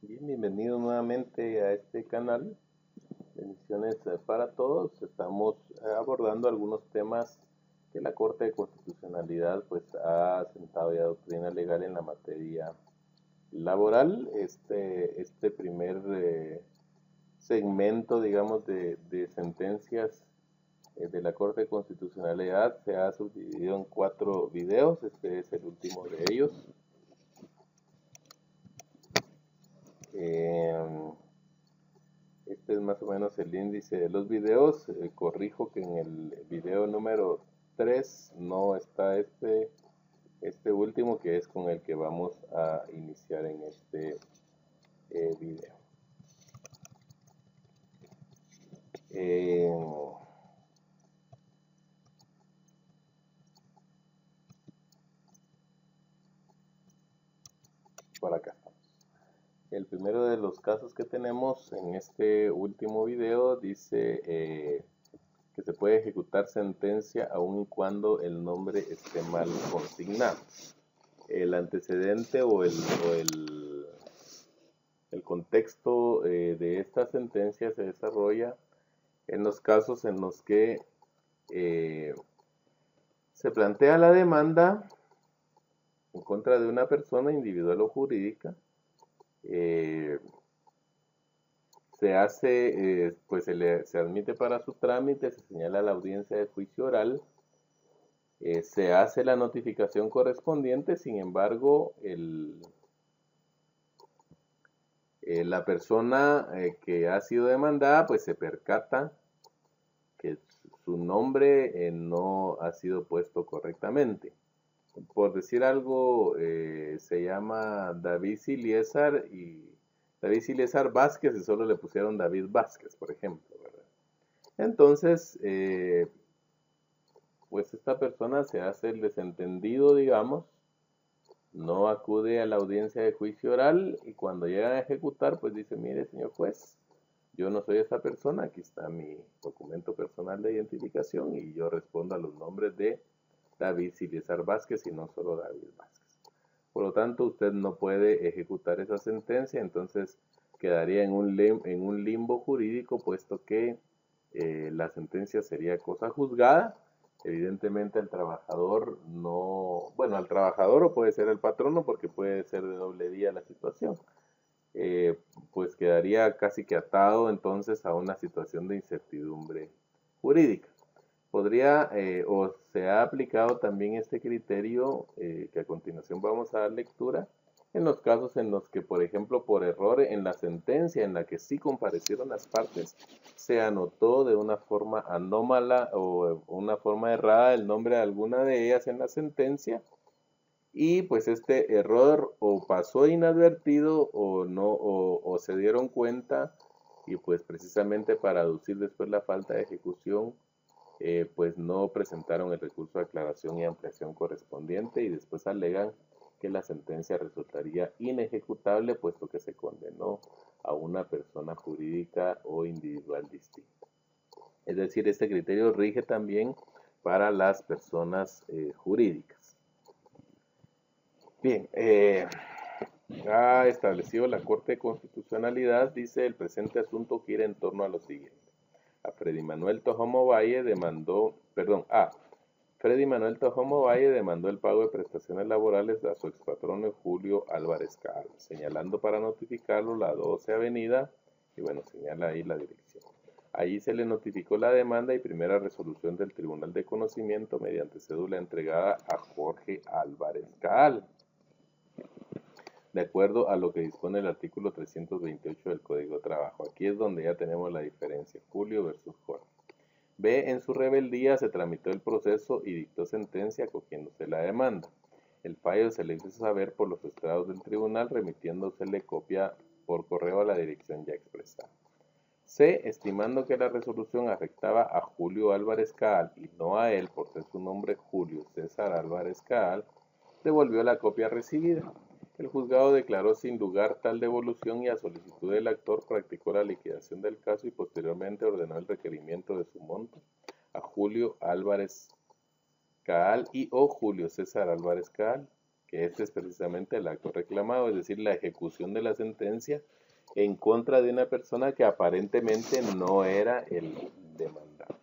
Bien, bienvenido nuevamente a este canal. Bendiciones para todos. Estamos abordando algunos temas que la Corte de Constitucionalidad pues ha sentado ya doctrina legal en la materia laboral. Este primer segmento, digamos, de sentencias de la Corte de Constitucionalidad se ha subdividido en 4 videos. Este es el último de ellos. Eh, Este es más o menos el índice de los videos. Corrijo que en el video número 3 no está este último, que es con el que vamos a iniciar en este video. Eh, por acá estamos. El primero de los casos que tenemos en este último video dice que se puede ejecutar sentencia aun y cuando el nombre esté mal consignado. El antecedente o el contexto de esta sentencia se desarrolla en los casos en los que eh, se plantea la demanda en contra de una persona individual o jurídica. Se hace, pues se admite para su trámite, se señala la audiencia de juicio oral, se hace la notificación correspondiente. Sin embargo, la persona que ha sido demandada pues se percata que su nombre no ha sido puesto correctamente. Por decir algo, se llama David Siliesar Vázquez y solo le pusieron David Vázquez, por ejemplo, ¿verdad? Entonces, pues esta persona se hace el desentendido, digamos, no acude a la audiencia de juicio oral y cuando llegan a ejecutar, pues dice, mire, señor juez, yo no soy esa persona, aquí está mi documento personal de identificación y yo respondo a los nombres de David Siliesar Vázquez y no solo David Vázquez. Por lo tanto, usted no puede ejecutar esa sentencia, entonces quedaría en un limbo jurídico, puesto que la sentencia sería cosa juzgada. Evidentemente el trabajador no, bueno, al trabajador o puede ser el patrono porque puede ser de doble vía la situación, eh, pues quedaría casi que atado entonces a una situación de incertidumbre jurídica. Podría o se ha aplicado también este criterio que a continuación vamos a dar lectura en los casos en los que, por ejemplo, por error en la sentencia en la que sí comparecieron las partes, se anotó de una forma anómala o una forma errada el nombre de alguna de ellas en la sentencia y pues este error o pasó inadvertido o no o se dieron cuenta y pues precisamente para aducir después la falta de ejecución pues no presentaron el recurso de aclaración y ampliación correspondiente y después alegan que la sentencia resultaría inejecutable puesto que se condenó a una persona jurídica o individual distinta. Es decir, este criterio rige también para las personas jurídicas. Bien, ha establecido la Corte de Constitucionalidad, dice el presente asunto gira en torno a lo siguiente. Freddy Manuel Tojomo Valle demandó el pago de prestaciones laborales a su expatrono Julio Álvarez Caal, señalando para notificarlo la 12 Avenida, y bueno, señala ahí la dirección. Allí se le notificó la demanda y primera resolución del Tribunal de Conocimiento mediante cédula entregada a Jorge Álvarez Caal, de acuerdo a lo que dispone el artículo 328 del Código de Trabajo. Aquí es donde ya tenemos la diferencia, Julio versus Jorge. B. En su rebeldía se tramitó el proceso y dictó sentencia acogiéndose la demanda. El fallo se le hizo saber por los estrados del tribunal remitiéndosele copia por correo a la dirección ya expresada. C. Estimando que la resolución afectaba a Julio Álvarez Caal y no a él por ser su nombre Julio César Álvarez Caal, devolvió la copia recibida. El juzgado declaró sin lugar tal devolución y a solicitud del actor practicó la liquidación del caso y posteriormente ordenó el requerimiento de su monto a Julio Álvarez Caal y o Julio César Álvarez Caal, que este es precisamente el acto reclamado, es decir, la ejecución de la sentencia en contra de una persona que aparentemente no era el demandado.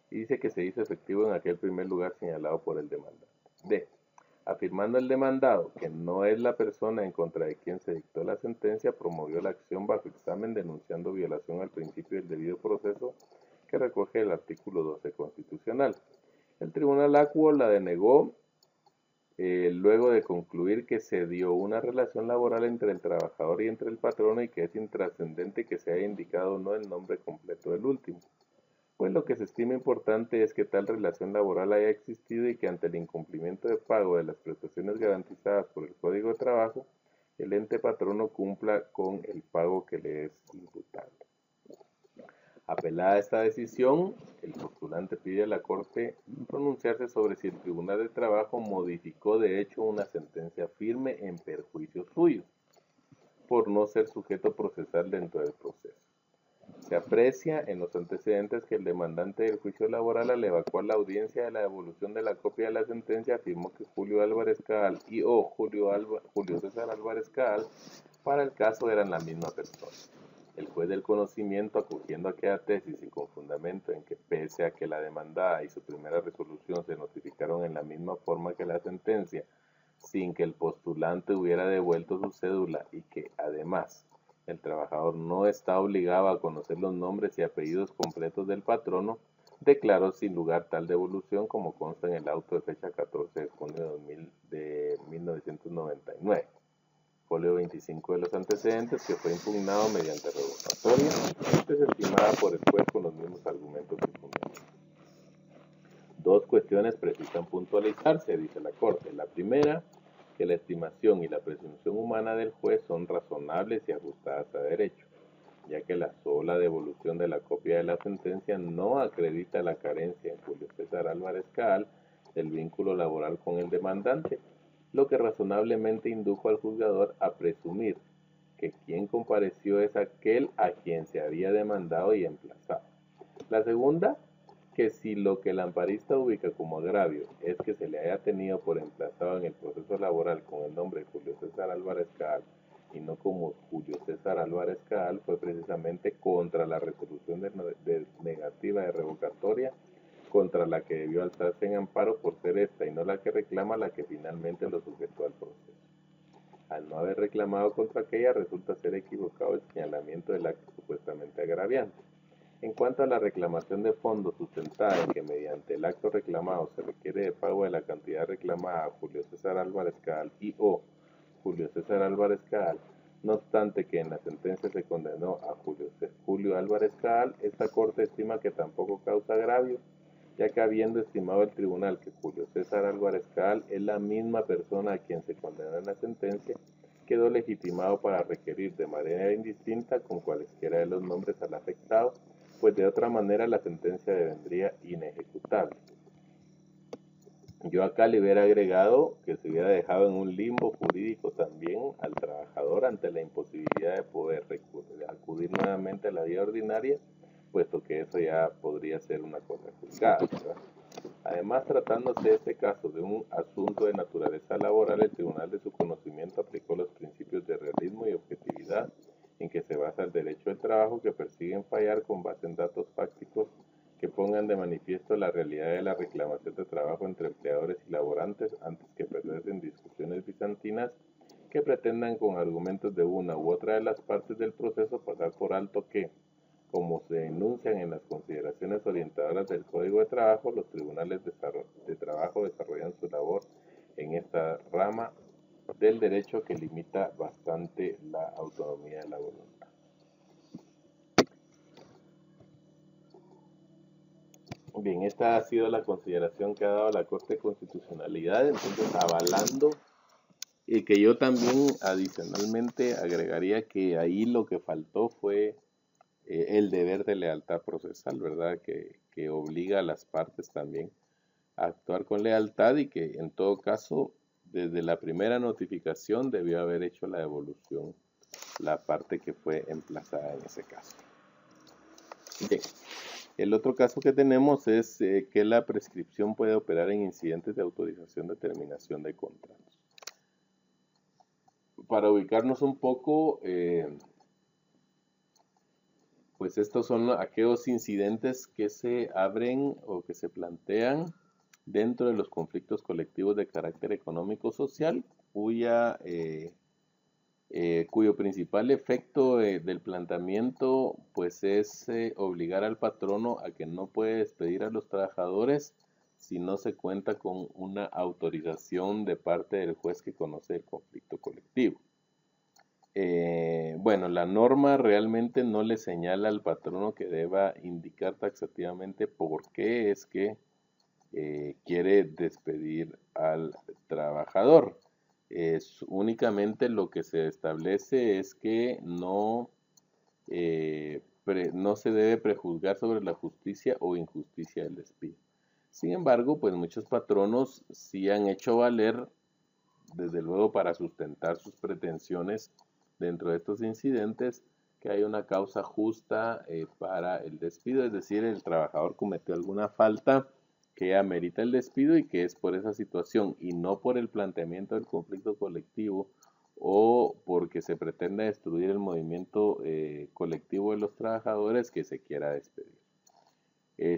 Y dice que se hizo efectivo en aquel primer lugar señalado por el demandante. D. Afirmando el demandado que no es la persona en contra de quien se dictó la sentencia, promovió la acción bajo examen denunciando violación al principio del debido proceso que recoge el artículo 12 constitucional. El tribunal acuo la denegó luego de concluir que se dio una relación laboral entre el trabajador y entre el patrono y que es intrascendente que se haya indicado o no el nombre completo del último. Pues lo que se estima importante es que tal relación laboral haya existido y que ante el incumplimiento de pago de las prestaciones garantizadas por el Código de Trabajo, el ente patrono cumpla con el pago que le es imputable. Apelada esta decisión, el postulante pide a la Corte pronunciarse sobre si el Tribunal de Trabajo modificó de hecho una sentencia firme en perjuicio suyo, por no ser sujeto procesal dentro del proceso. Se aprecia en los antecedentes que el demandante del juicio laboral, al evacuar la audiencia de la devolución de la copia de la sentencia, afirmó que Julio Álvarez Cabal y o Julio César Álvarez Cabal para el caso eran la misma persona. El juez del conocimiento, acogiendo aquella tesis y con fundamento en que pese a que la demandada y su primera resolución se notificaron en la misma forma que la sentencia, sin que el postulante hubiera devuelto su cédula y que, además, el trabajador no está obligado a conocer los nombres y apellidos completos del patrono, declaró sin lugar tal devolución como consta en el auto de fecha 14 de junio de 1999. Folio 25 de los antecedentes, que fue impugnado mediante revocatoria, desestimada por el juez con los mismos argumentos y fundamentos. Dos cuestiones precisan puntualizarse, dice la Corte. La primera, que la estimación y la presunción humana del juez son razonables y ajustadas a derecho, ya que la sola devolución de la copia de la sentencia no acredita la carencia en Julio César Álvarez Cabal del vínculo laboral con el demandante, lo que razonablemente indujo al juzgador a presumir que quien compareció es aquel a quien se había demandado y emplazado. La segunda, que si lo que el amparista ubica como agravio es que se le haya tenido por emplazado en el proceso laboral con el nombre de Julio César Álvarez Cabal y no como Julio César Álvarez Cabal, fue precisamente contra la resolución de negativa de revocatoria contra la que debió alzarse en amparo por ser esta y no la que reclama la que finalmente lo sujetó al proceso. Al no haber reclamado contra aquella, resulta ser equivocado el señalamiento del acto supuestamente agraviante. En cuanto a la reclamación de fondos sustentada en que mediante el acto reclamado se requiere de pago de la cantidad reclamada a Julio César Álvarez Cabal y o Julio César Álvarez Cabal, no obstante que en la sentencia se condenó a Julio Álvarez Cabal, esta Corte estima que tampoco causa agravio, ya que habiendo estimado el tribunal que Julio César Álvarez Cabal es la misma persona a quien se condenó en la sentencia, quedó legitimado para requerir de manera indistinta con cualesquiera de los nombres al afectado, pues de otra manera la sentencia devendría inejecutable. Yo acá le hubiera agregado que se hubiera dejado en un limbo jurídico también al trabajador ante la imposibilidad de poder acudir nuevamente a la vía ordinaria, puesto que eso ya podría ser una cosa juzgada, ¿verdad? Además, tratándose este caso de un asunto de naturaleza laboral, el tribunal de su conocimiento aplicó los principios de realismo y objetividad en que se basa el derecho del trabajo, que persiguen fallar con base en datos fácticos que pongan de manifiesto la realidad de la reclamación de trabajo entre empleadores y laborantes antes que perderse en discusiones bizantinas que pretendan con argumentos de una u otra de las partes del proceso pasar por alto que, como se enuncian en las consideraciones orientadoras del Código de Trabajo, los tribunales de trabajo desarrollan su labor en esta rama del derecho que limita bastante la autonomía de la voluntad. Bien, esta ha sido la consideración que ha dado la Corte de Constitucionalidad, entonces avalando y que yo también adicionalmente agregaría que ahí lo que faltó fue el deber de lealtad procesal, ¿verdad? Que obliga a las partes también a actuar con lealtad y que en todo caso, desde la primera notificación debió haber hecho la devolución la parte que fue emplazada en ese caso. Bien, El otro caso que tenemos es que la prescripción puede operar en incidentes de autorización de terminación de contratos. Para ubicarnos un poco, pues estos son aquellos incidentes que se abren o que se plantean dentro de los conflictos colectivos de carácter económico-social, cuyo principal efecto del planteamiento pues es obligar al patrono a que no puede despedir a los trabajadores si no se cuenta con una autorización de parte del juez que conoce el conflicto colectivo. Bueno, la norma realmente no le señala al patrono que deba indicar taxativamente por qué es que quiere despedir al trabajador. Únicamente lo que se establece es que no se debe prejuzgar sobre la justicia o injusticia del despido. Sin embargo, pues muchos patronos sí han hecho valer, desde luego para sustentar sus pretensiones dentro de estos incidentes, que hay una causa justa para el despido, es decir, el trabajador cometió alguna falta que amerita el despido y que es por esa situación y no por el planteamiento del conflicto colectivo o porque se pretende destruir el movimiento colectivo de los trabajadores que se quiera despedir.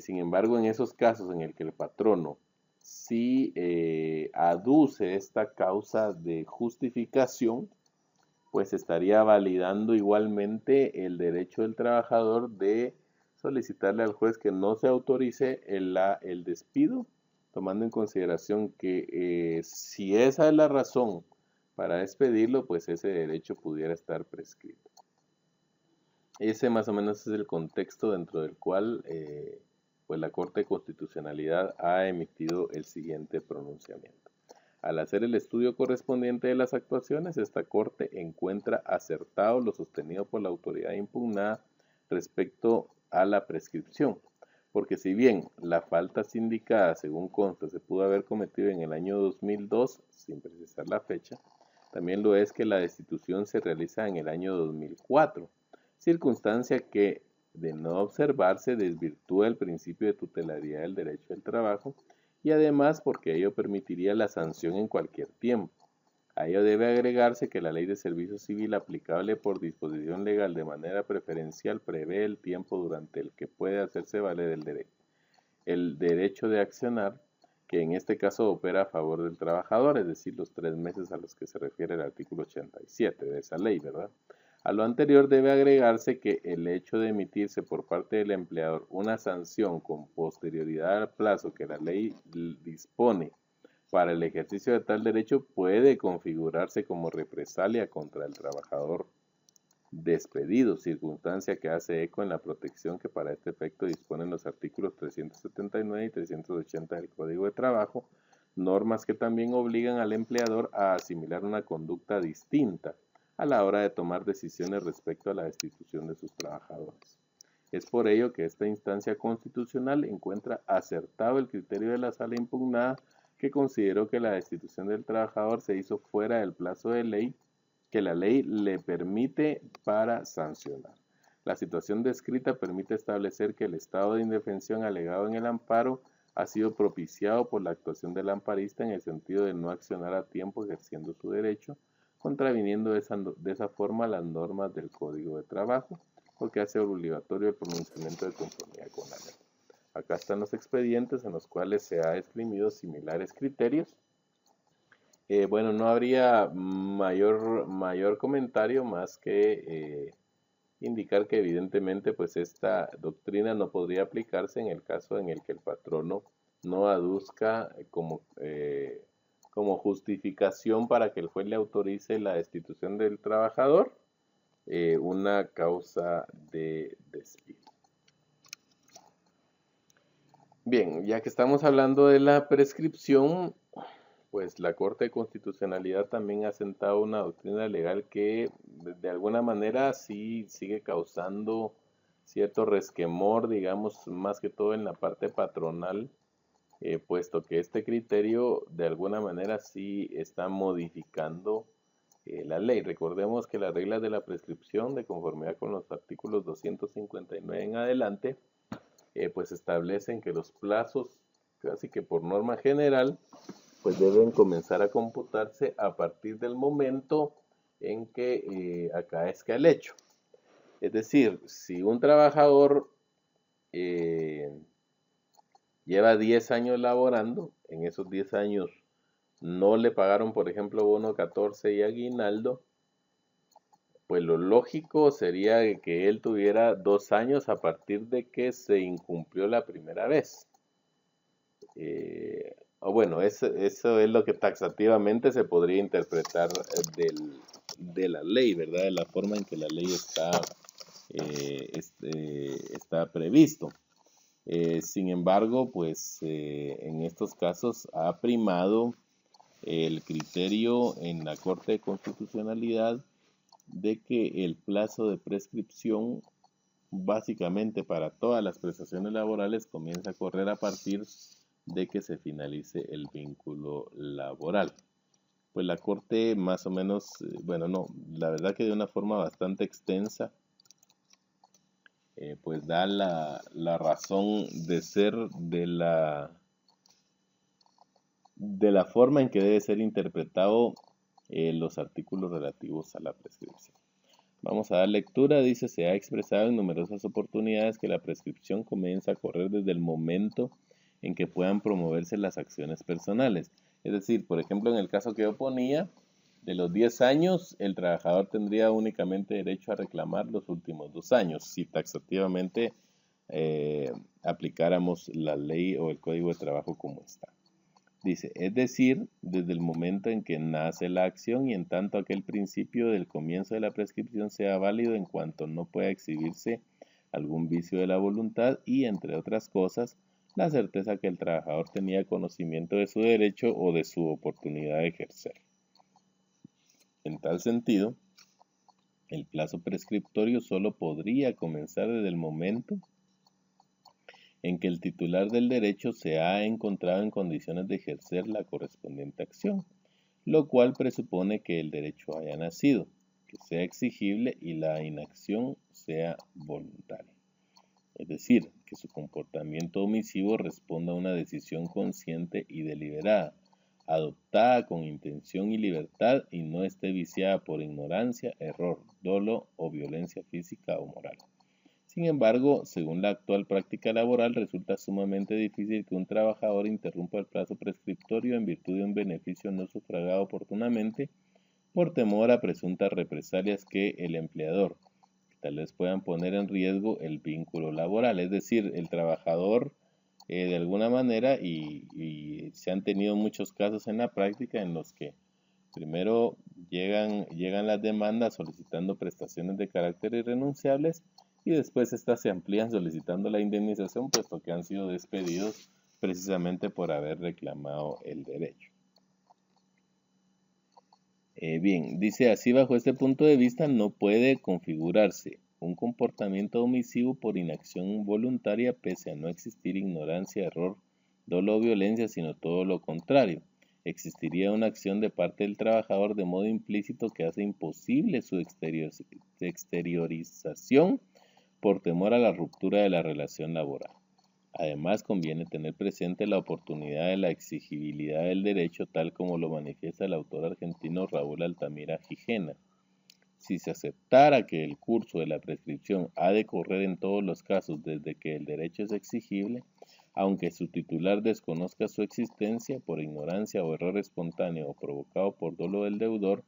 Sin embargo, en esos casos en el que el patrono sí aduce esta causa de justificación, pues estaría validando igualmente el derecho del trabajador de solicitarle al juez que no se autorice el despido, tomando en consideración que si esa es la razón para despedirlo, pues ese derecho pudiera estar prescrito. Ese más o menos es el contexto dentro del cual pues la Corte de Constitucionalidad ha emitido el siguiente pronunciamiento. Al hacer el estudio correspondiente de las actuaciones, esta Corte encuentra acertado lo sostenido por la autoridad impugnada respecto a la prescripción, porque si bien la falta sindicada, según consta, se pudo haber cometido en el año 2002, sin precisar la fecha, también lo es que la destitución se realiza en el año 2004, circunstancia que, de no observarse, desvirtúa el principio de tutelaridad del derecho del trabajo y además porque ello permitiría la sanción en cualquier tiempo. A ello debe agregarse que la Ley de Servicio Civil aplicable por disposición legal de manera preferencial prevé el tiempo durante el que puede hacerse valer el derecho de accionar, que en este caso opera a favor del trabajador, es decir, los 3 meses a los que se refiere el artículo 87 de esa ley, ¿verdad? A lo anterior debe agregarse que el hecho de emitirse por parte del empleador una sanción con posterioridad al plazo que la ley dispone para el ejercicio de tal derecho puede configurarse como represalia contra el trabajador despedido, circunstancia que hace eco en la protección que para este efecto disponen los artículos 379 y 380 del Código de Trabajo, normas que también obligan al empleador a asimilar una conducta distinta a la hora de tomar decisiones respecto a la destitución de sus trabajadores. Es por ello que esta instancia constitucional encuentra acertado el criterio de la sala impugnada, que consideró que la destitución del trabajador se hizo fuera del plazo de ley que la ley le permite para sancionar. La situación descrita permite establecer que el estado de indefensión alegado en el amparo ha sido propiciado por la actuación del amparista en el sentido de no accionar a tiempo ejerciendo su derecho, contraviniendo de esa forma las normas del Código de Trabajo, porque hace obligatorio el pronunciamiento de conformidad con la ley. Acá están los expedientes en los cuales se ha exprimido similares criterios. Bueno, no habría mayor comentario más que indicar que evidentemente pues esta doctrina no podría aplicarse en el caso en el que el patrono no aduzca como justificación para que el juez le autorice la destitución del trabajador una causa de despido. Bien, ya que estamos hablando de la prescripción, pues la Corte de Constitucionalidad también ha sentado una doctrina legal que de alguna manera sí sigue causando cierto resquemor, digamos, más que todo en la parte patronal, puesto que este criterio de alguna manera sí está modificando la ley. Recordemos que las reglas de la prescripción, de conformidad con los artículos 259 en adelante, pues establecen que los plazos, casi que por norma general, pues deben comenzar a computarse a partir del momento en que acaezca el hecho. Es decir, si un trabajador lleva 10 años laborando, en esos 10 años no le pagaron, por ejemplo, bono 14 y aguinaldo, pues lo lógico sería que él tuviera 2 años a partir de que se incumplió la primera vez. O bueno, eso es lo que taxativamente se podría interpretar de la ley, ¿verdad? De la forma en que la ley está previsto. Sin embargo, pues en estos casos ha primado el criterio en la Corte de Constitucionalidad de que el plazo de prescripción básicamente para todas las prestaciones laborales comienza a correr a partir de que se finalice el vínculo laboral. Pues la Corte más o menos, bueno, no, la verdad que de una forma bastante extensa, pues da la razón de ser de la forma en que debe ser interpretado los artículos relativos a la prescripción. Vamos a dar lectura. Dice, se ha expresado en numerosas oportunidades que la prescripción comienza a correr desde el momento en que puedan promoverse las acciones personales. Es decir, por ejemplo, en el caso que yo ponía, de los 10 años, el trabajador tendría únicamente derecho a reclamar los últimos 2 años, si taxativamente aplicáramos la ley o el Código de Trabajo como está. Dice, es decir, desde el momento en que nace la acción y en tanto aquel principio del comienzo de la prescripción sea válido en cuanto no pueda exhibirse algún vicio de la voluntad y, entre otras cosas, la certeza que el trabajador tenía conocimiento de su derecho o de su oportunidad de ejercer. En tal sentido, el plazo prescriptorio solo podría comenzar desde el momento en que el titular del derecho se ha encontrado en condiciones de ejercer la correspondiente acción, lo cual presupone que el derecho haya nacido, que sea exigible y la inacción sea voluntaria. Es decir, que su comportamiento omisivo responda a una decisión consciente y deliberada, adoptada con intención y libertad y no esté viciada por ignorancia, error, dolo o violencia física o moral. Sin embargo, según la actual práctica laboral, resulta sumamente difícil que un trabajador interrumpa el plazo prescriptorio en virtud de un beneficio no sufragado oportunamente por temor a presuntas represalias que el empleador, que tal vez puedan poner en riesgo el vínculo laboral. Es decir, el trabajador de alguna manera, y se han tenido muchos casos en la práctica en los que primero llegan las demandas solicitando prestaciones de carácter irrenunciables y después estas se amplían solicitando la indemnización puesto que han sido despedidos precisamente por haber reclamado el derecho. Bien, dice así, bajo este punto de vista no puede configurarse un comportamiento omisivo por inacción voluntaria pese a no existir ignorancia, error, dolo o violencia, sino todo lo contrario. Existiría una acción de parte del trabajador de modo implícito que hace imposible su exteriorización por temor a la ruptura de la relación laboral. Además, conviene tener presente la oportunidad de la exigibilidad del derecho tal como lo manifiesta el autor argentino Raúl Altamira Gijena. Si se aceptara que el curso de la prescripción ha de correr en todos los casos desde que el derecho es exigible, aunque su titular desconozca su existencia por ignorancia o error espontáneo o provocado por dolo del deudor,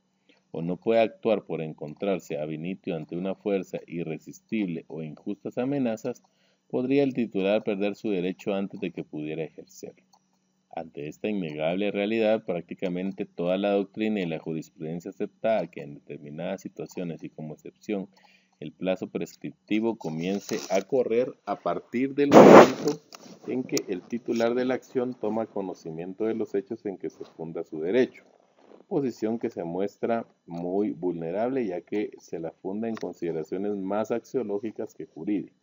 o no puede actuar por encontrarse ab initio ante una fuerza irresistible o injustas amenazas, podría el titular perder su derecho antes de que pudiera ejercerlo. Ante esta innegable realidad, prácticamente toda la doctrina y la jurisprudencia aceptada que en determinadas situaciones y como excepción el plazo prescriptivo comience a correr a partir del momento en que el titular de la acción toma conocimiento de los hechos en que se funda su derecho, posición que se muestra muy vulnerable ya que se la funda en consideraciones más axiológicas que jurídicas.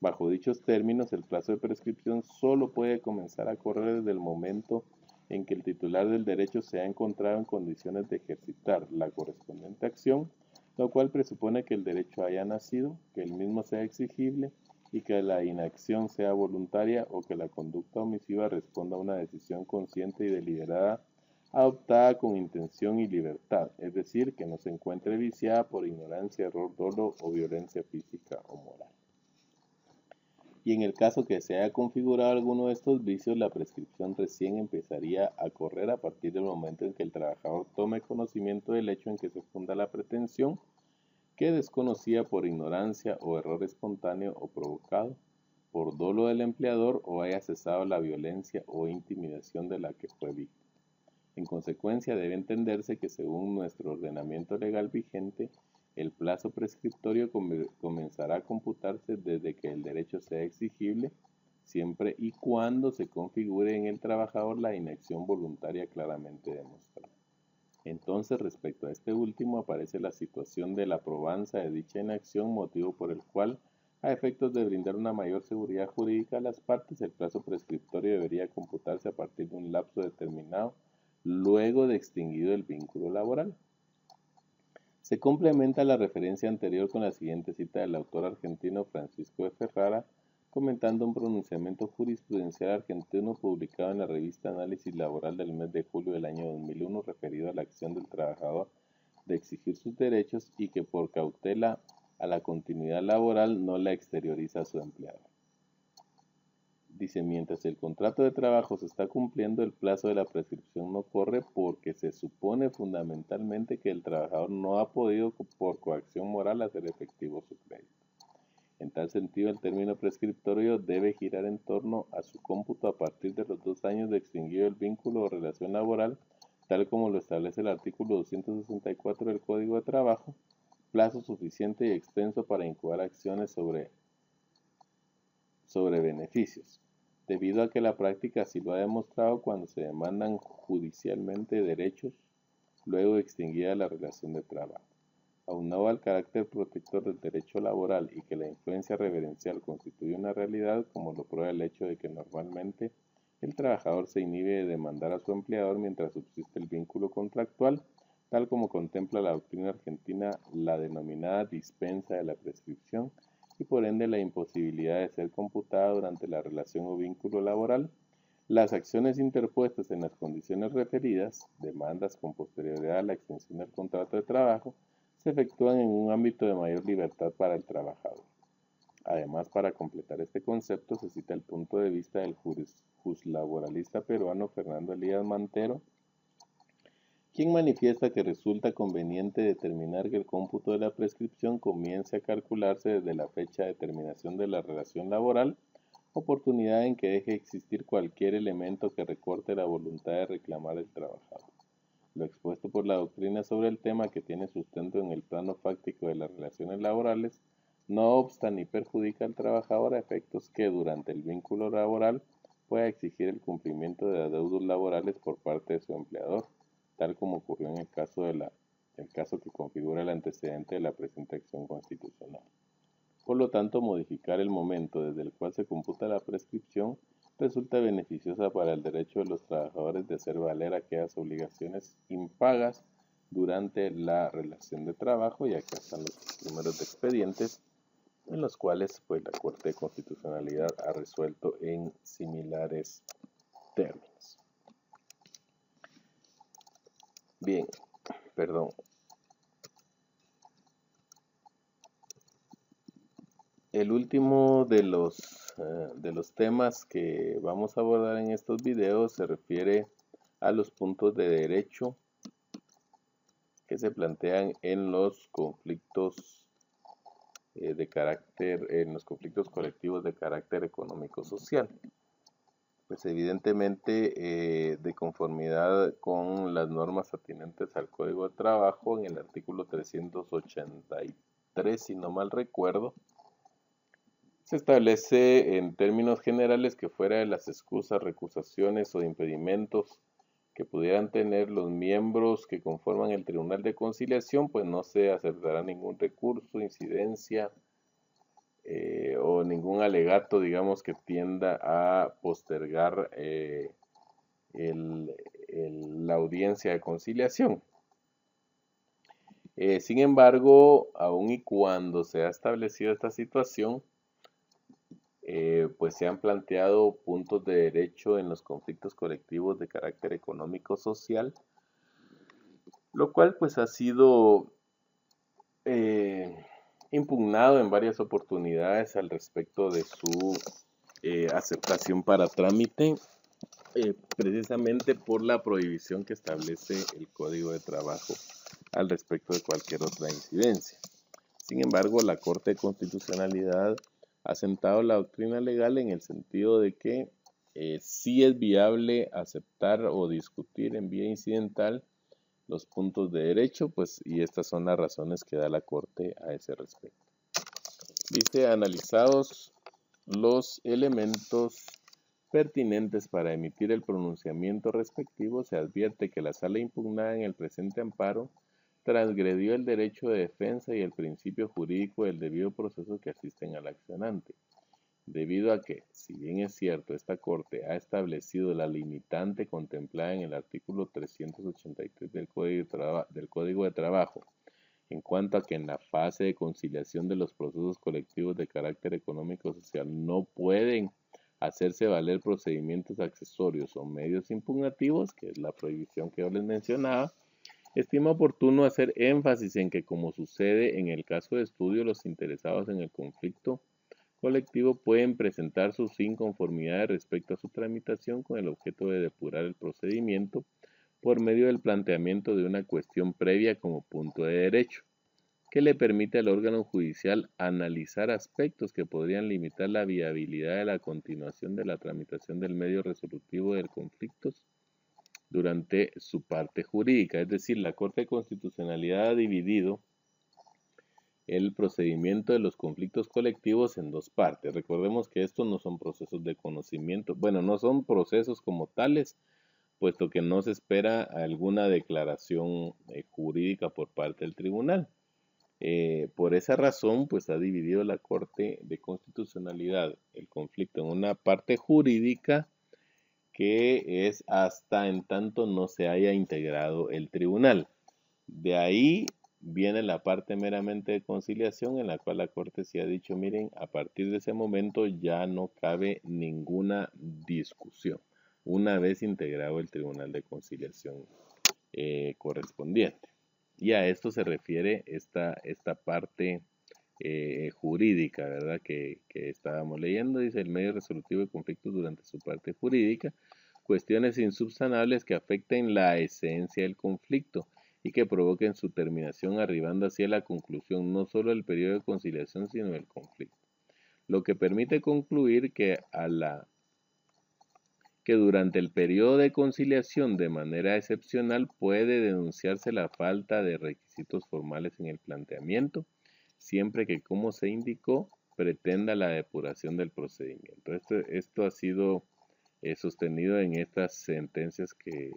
Bajo dichos términos, el plazo de prescripción solo puede comenzar a correr desde el momento en que el titular del derecho se ha encontrado en condiciones de ejercitar la correspondiente acción, lo cual presupone que el derecho haya nacido, que el mismo sea exigible y que la inacción sea voluntaria o que la conducta omisiva responda a una decisión consciente y deliberada adoptada con intención y libertad, es decir, que no se encuentre viciada por ignorancia, error, dolo o violencia física o moral. Y en el caso que se haya configurado alguno de estos vicios, la prescripción recién empezaría a correr a partir del momento en que el trabajador tome conocimiento del hecho en que se funda la pretensión, que desconocía por ignorancia o error espontáneo o provocado, por dolo del empleador o haya cesado la violencia o intimidación de la que fue víctima. En consecuencia, debe entenderse que según nuestro ordenamiento legal vigente, el plazo prescriptorio comenzará a computarse desde que el derecho sea exigible, siempre y cuando se configure en el trabajador la inacción voluntaria claramente demostrada. Entonces, respecto a este último, aparece la situación de la probanza de dicha inacción, motivo por el cual, a efectos de brindar una mayor seguridad jurídica a las partes, el plazo prescriptorio debería computarse a partir de un lapso determinado, luego de extinguido el vínculo laboral. Se complementa la referencia anterior con la siguiente cita del autor argentino Francisco de Ferrara, comentando un pronunciamiento jurisprudencial argentino publicado en la revista Análisis Laboral del mes de julio del año 2001, referido a la acción del trabajador de exigir sus derechos y que por cautela a la continuidad laboral no la exterioriza a su empleador. Dice, mientras el contrato de trabajo se está cumpliendo, el plazo de la prescripción no corre porque se supone fundamentalmente que el trabajador no ha podido por coacción moral hacer efectivo su crédito. En tal sentido, el término prescriptorio debe girar en torno a su cómputo a partir de los 2 años de extinguido el vínculo o relación laboral, tal como lo establece el artículo 264 del Código de Trabajo, plazo suficiente y extenso para incoar acciones sobre beneficios, debido a que la práctica así lo ha demostrado cuando se demandan judicialmente derechos luego de extinguida la relación de trabajo. Aunado al carácter protector del derecho laboral y que la influencia reverencial constituye una realidad, como lo prueba el hecho de que normalmente el trabajador se inhibe de demandar a su empleador mientras subsiste el vínculo contractual, tal como contempla la doctrina argentina, la denominada dispensa de la prescripción, y por ende la imposibilidad de ser computada durante la relación o vínculo laboral, las acciones interpuestas en las condiciones referidas, demandas con posterioridad a la extensión del contrato de trabajo, se efectúan en un ámbito de mayor libertad para el trabajador. Además, para completar este concepto, se cita el punto de vista del juslaboralista peruano Fernando Elías Mantero, quien manifiesta que resulta conveniente determinar que el cómputo de la prescripción comience a calcularse desde la fecha de terminación de la relación laboral, oportunidad en que deje existir cualquier elemento que recorte la voluntad de reclamar el trabajador. Lo expuesto por la doctrina sobre el tema, que tiene sustento en el plano fáctico de las relaciones laborales, no obsta ni perjudica al trabajador a efectos que durante el vínculo laboral pueda exigir el cumplimiento de adeudos laborales por parte de su empleador, tal como ocurrió en el caso que configura el antecedente de la presente acción constitucional. Por lo tanto, modificar el momento desde el cual se computa la prescripción resulta beneficiosa para el derecho de los trabajadores de hacer valer aquellas obligaciones impagas durante la relación de trabajo, y acá están los números de expedientes en los cuales la Corte de Constitucionalidad ha resuelto en similares términos. Bien, perdón. El último de los temas que vamos a abordar en estos videos se refiere a los puntos de derecho que se plantean en los conflictos en los conflictos colectivos de carácter económico-social. Pues evidentemente, de conformidad con las normas atinentes al Código de Trabajo, en el artículo 383, si no mal recuerdo, se establece en términos generales que fuera de las excusas, recusaciones o impedimentos que pudieran tener los miembros que conforman el Tribunal de Conciliación, pues no se aceptará ningún recurso, incidencia o ningún alegato, digamos, que tienda a postergar la audiencia de conciliación. Sin embargo, aun y cuando se ha establecido esta situación, pues se han planteado puntos de derecho en los conflictos colectivos de carácter económico-social, lo cual pues ha sido impugnado en varias oportunidades al respecto de su aceptación para trámite, precisamente por la prohibición que establece el Código de Trabajo al respecto de cualquier otra incidencia. Sin embargo, la Corte de Constitucionalidad ha sentado la doctrina legal en el sentido de que sí es viable aceptar o discutir en vía incidental los puntos de derecho, pues, y estas son las razones que da la Corte a ese respecto. Dice, analizados los elementos pertinentes para emitir el pronunciamiento respectivo, se advierte que la sala impugnada en el presente amparo transgredió el derecho de defensa y el principio jurídico del debido proceso que asisten al accionante, debido a que, si bien es cierto, esta Corte ha establecido la limitante contemplada en el artículo 383 del Código de Trabajo, en cuanto a que en la fase de conciliación de los procesos colectivos de carácter económico-social no pueden hacerse valer procedimientos accesorios o medios impugnativos, que es la prohibición que yo les mencionaba, estima oportuno hacer énfasis en que, como sucede en el caso de estudio, los interesados en el conflicto colectivo pueden presentar sus inconformidades respecto a su tramitación con el objeto de depurar el procedimiento por medio del planteamiento de una cuestión previa como punto de derecho, que le permite al órgano judicial analizar aspectos que podrían limitar la viabilidad de la continuación de la tramitación del medio resolutivo del conflicto durante su parte jurídica. Es decir, la Corte de Constitucionalidad ha dividido el procedimiento de los conflictos colectivos en dos partes. Recordemos que estos no son procesos de conocimiento, bueno, no son procesos como tales, puesto que no se espera alguna declaración jurídica por parte del tribunal. Por esa razón, pues ha dividido la Corte de Constitucionalidad el conflicto en una parte jurídica que es hasta en tanto no se haya integrado el tribunal. De ahí viene la parte meramente de conciliación, en la cual la Corte sí ha dicho, miren, a partir de ese momento ya no cabe ninguna discusión, una vez integrado el Tribunal de Conciliación correspondiente. Y a esto se refiere esta parte jurídica, ¿verdad? Que estábamos leyendo. Dice, el medio resolutivo de conflictos durante su parte jurídica, cuestiones insubsanables que afecten la esencia del conflicto y que provoquen su terminación, arribando así a la conclusión no solo del periodo de conciliación, sino del conflicto. Lo que permite concluir que durante el periodo de conciliación, de manera excepcional, puede denunciarse la falta de requisitos formales en el planteamiento, siempre que, como se indicó, pretenda la depuración del procedimiento. Esto ha sido sostenido en estas sentencias que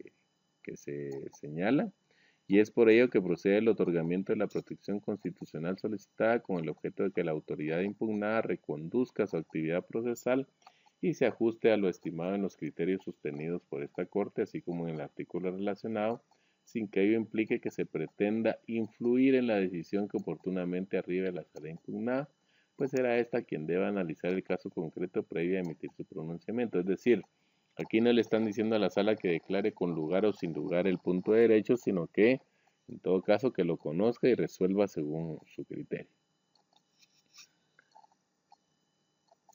se señala, y es por ello que procede el otorgamiento de la protección constitucional solicitada con el objeto de que la autoridad impugnada reconduzca su actividad procesal y se ajuste a lo estimado en los criterios sostenidos por esta Corte, así como en el artículo relacionado, sin que ello implique que se pretenda influir en la decisión que oportunamente arribe a la sala impugnada, pues será esta quien deba analizar el caso concreto previo a emitir su pronunciamiento. Es decir, aquí no le están diciendo a la sala que declare con lugar o sin lugar el punto de derecho, sino que, en todo caso, que lo conozca y resuelva según su criterio.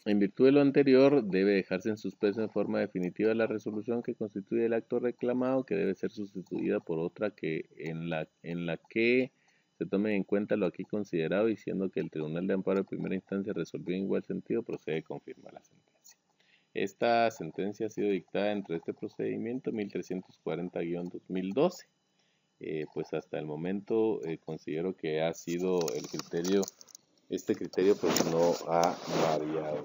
En virtud de lo anterior, debe dejarse en suspenso en forma definitiva la resolución que constituye el acto reclamado, que debe ser sustituida por otra en la que se tome en cuenta lo aquí considerado, y siendo que el Tribunal de Amparo de Primera Instancia resolvió en igual sentido, procede a confirmar la sentencia. Esta sentencia ha sido dictada entre este procedimiento 1340-2012. Pues hasta el momento considero que ha sido este criterio pues no ha variado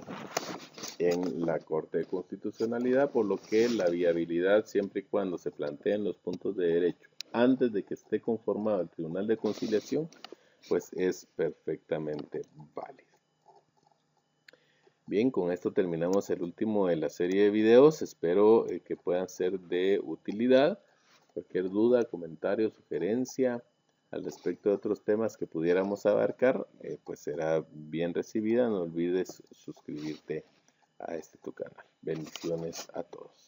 en la Corte de Constitucionalidad, por lo que la viabilidad, siempre y cuando se planteen los puntos de derecho antes de que esté conformado el Tribunal de Conciliación, pues es perfectamente válido. Bien, con esto terminamos el último de la serie de videos. Espero que puedan ser de utilidad. Cualquier duda, comentario, sugerencia al respecto de otros temas que pudiéramos abarcar, pues será bien recibida. No olvides suscribirte a este tu canal. Bendiciones a todos.